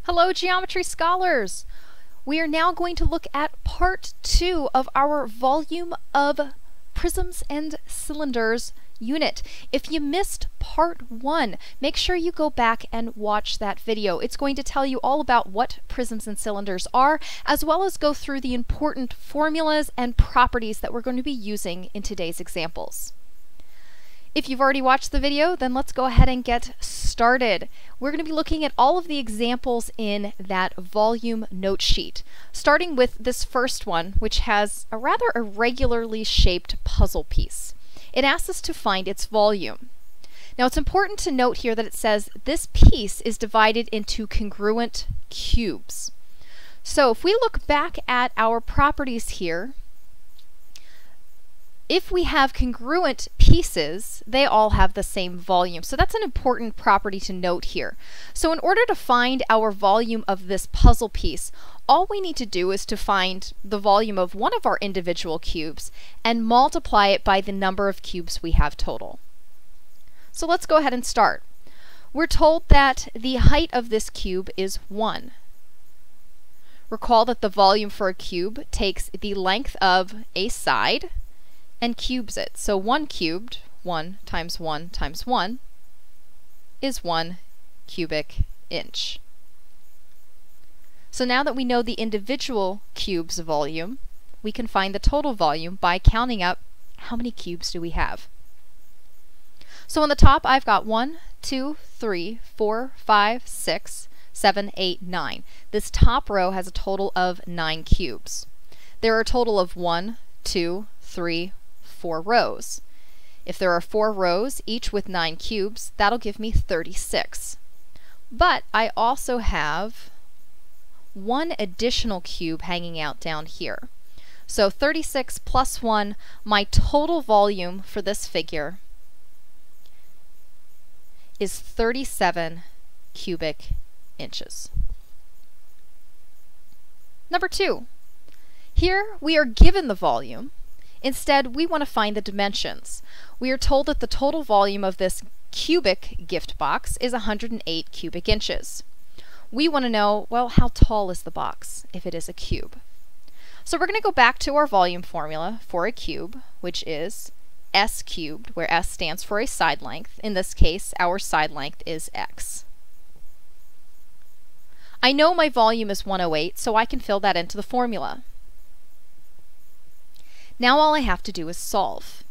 Hello, geometry scholars! We are now going to look at part 2 of our volume of prisms and cylinders unit. If you missed part 1, make sure you go back and watch that video. It's going to tell you all about what prisms and cylinders are, as well as go through the important formulas and properties that we're going to be using in today's examples. If you've already watched the video, then let's go ahead and get started. We're going to be looking at all of the examples in that volume note sheet, starting with this first one, which has a rather irregularly shaped puzzle piece. It asks us to find its volume. Now it's important to note here that it says this piece is divided into congruent cubes. So if we look back at our properties here, if we have congruent pieces, they all have the same volume. So that's an important property to note here. So in order to find our volume of this puzzle piece, all we need to do is to find the volume of one of our individual cubes and multiply it by the number of cubes we have total. So let's go ahead and start. We're told that the height of this cube is 1. Recall that the volume for a cube takes the length of a side and cubes it. So 1 cubed, 1 times 1 times 1, is 1 cubic inch. So now that we know the individual cube's volume, we can find the total volume by counting up how many cubes do we have. So on the top I've got 1, 2, 3, 4, 5, 6, 7, 8, 9. This top row has a total of 9 cubes. There are a total of 1, 2, 3, 4 rows. If there are 4 rows, each with 9 cubes, that'll give me 36. But I also have one additional cube hanging out down here. So 36 plus 1, my total volume for this figure is 37 cubic inches. Number 2. Here we are given the volume. Instead, we want to find the dimensions. We are told that the total volume of this cubic gift box is 108 cubic inches. We want to know, well, how tall is the box if it is a cube? So we're going to go back to our volume formula for a cube, which is s cubed, where s stands for a side length. In this case, our side length is x. I know my volume is 108, so I can fill that into the formula. Now all I have to do is solve.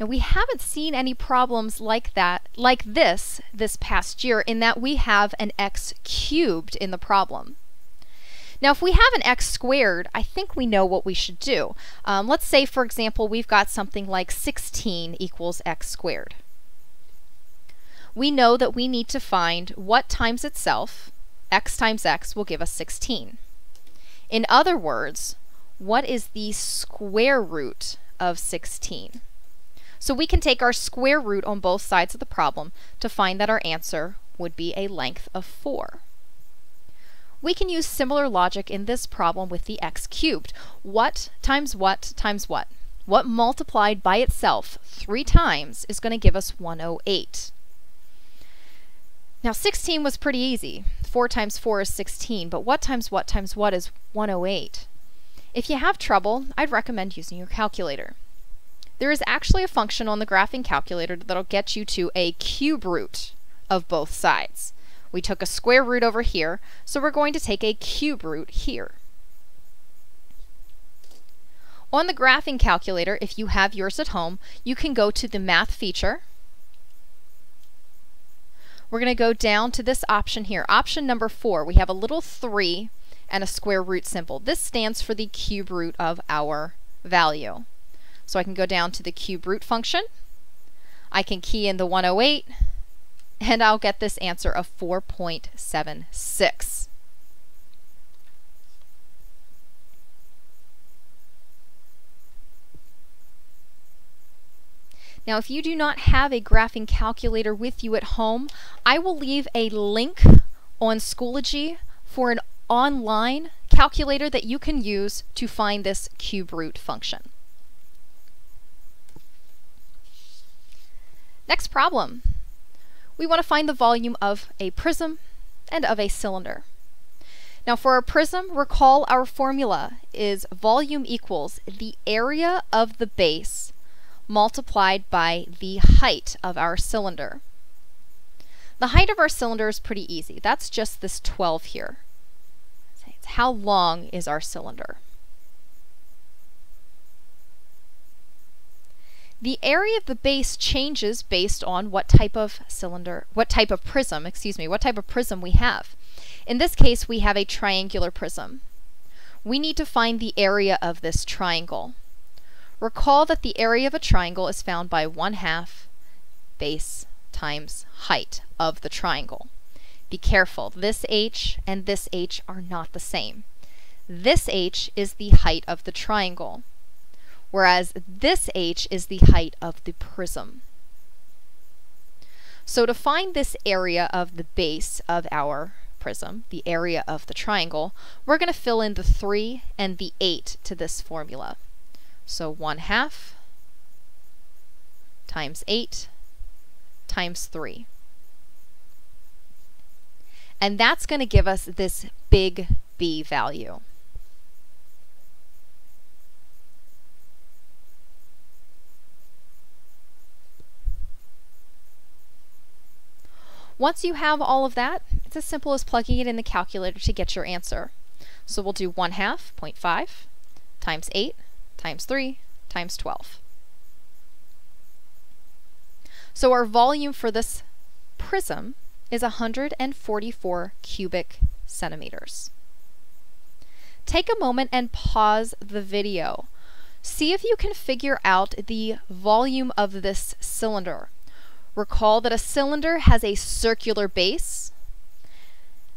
Now we haven't seen any problems like this past year, in that we have an x cubed in the problem. Now if we have an x squared, I think we know what we should do. Let's say, for example, we've got something like 16 equals x squared. We know that we need to find what times itself, x times x, will give us 16. In other words, what is the square root of 16? So we can take our square root on both sides of the problem to find that our answer would be a length of 4. We can use similar logic in this problem with the x cubed. What times what times what? What multiplied by itself 3 times is going to give us 108. Now 16 was pretty easy. 4 times 4 is 16, but what times what times what is 108? If you have trouble, I'd recommend using your calculator. There is actually a function on the graphing calculator that'll get you to a cube root of both sides. We took a square root over here, so we're going to take a cube root here. On the graphing calculator, if you have yours at home, you can go to the math feature. We're going to go down to this option here, option number 4. We have a little 3 and a square root symbol. This stands for the cube root of our value. So I can go down to the cube root function. I can key in the 108, and I'll get this answer of 4.76. Now, if you do not have a graphing calculator with you at home, I will leave a link on Schoology for an online calculator that you can use to find this cube root function. Next problem. We want to find the volume of a prism and of a cylinder. Now for our prism, recall our formula is volume equals the area of the base multiplied by the height of our cylinder. The height of our cylinder is pretty easy. That's just this 12 here. It's how long is our cylinder. The area of the base changes based on what type of prism we have. In this case, we have a triangular prism. We need to find the area of this triangle. Recall that the area of a triangle is found by 1/2 base times height of the triangle. Be careful, this h and this h are not the same. This h is the height of the triangle, whereas this h is the height of the prism. So to find this area of the base of our prism, the area of the triangle, we're going to fill in the 3 and the 8 to this formula. So 1/2 times 8 times 3. And that's going to give us this big B value. Once you have all of that, it's as simple as plugging it in the calculator to get your answer. So we'll do 1/2, 0.5, times 8, times 3, times 12. So our volume for this prism is 144 cubic centimeters. Take a moment and pause the video. See if you can figure out the volume of this cylinder. Recall that a cylinder has a circular base,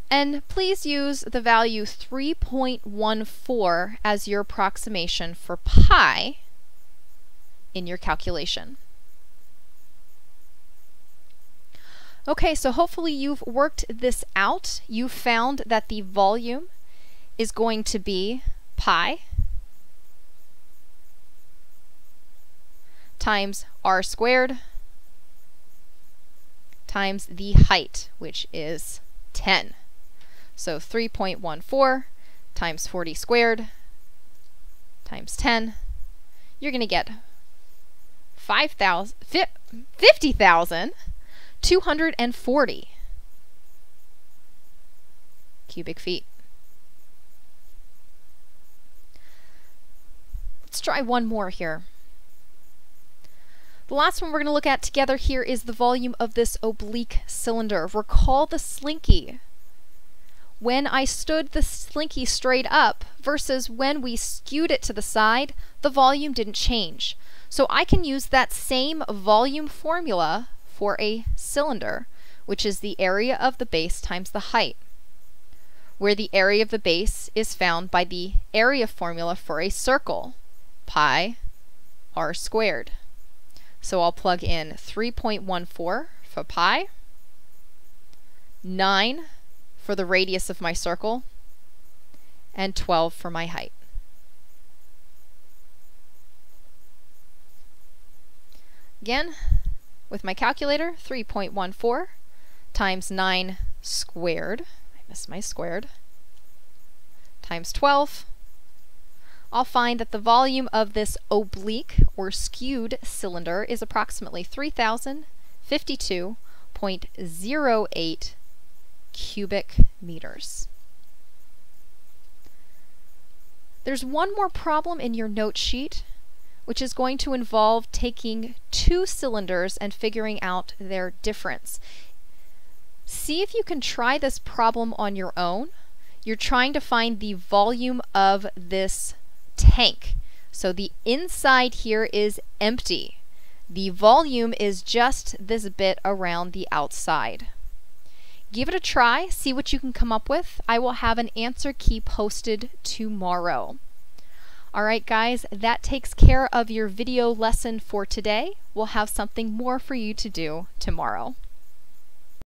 and please use the value 3.14 as your approximation for pi in your calculation. Okay, so hopefully you've worked this out. You found that the volume is going to be pi times r squared times the height, which is 10. So 3.14 times 40 squared times 10, you're going to get 50,240 cubic feet. Let's try one more here. The last one we're going to look at together here is the volume of this oblique cylinder. Recall the slinky. When I stood the slinky straight up versus when we skewed it to the side, the volume didn't change. So I can use that same volume formula for a cylinder, which is the area of the base times the height, where the area of the base is found by the area formula for a circle, pi r squared. So I'll plug in 3.14 for pi, 9 for the radius of my circle, and 12 for my height. Again, with my calculator, 3.14 times 9 squared, I missed my squared, times 12, I'll find that the volume of this oblique or skewed cylinder is approximately 3,052.08 cubic meters. There's one more problem in your note sheet, which is going to involve taking two cylinders and figuring out their difference. See if you can try this problem on your own. You're trying to find the volume of this tank. So the inside here is empty. The volume is just this bit around the outside. Give it a try, see what you can come up with. I will have an answer key posted tomorrow. Alright guys, that takes care of your video lesson for today. We'll have something more for you to do tomorrow.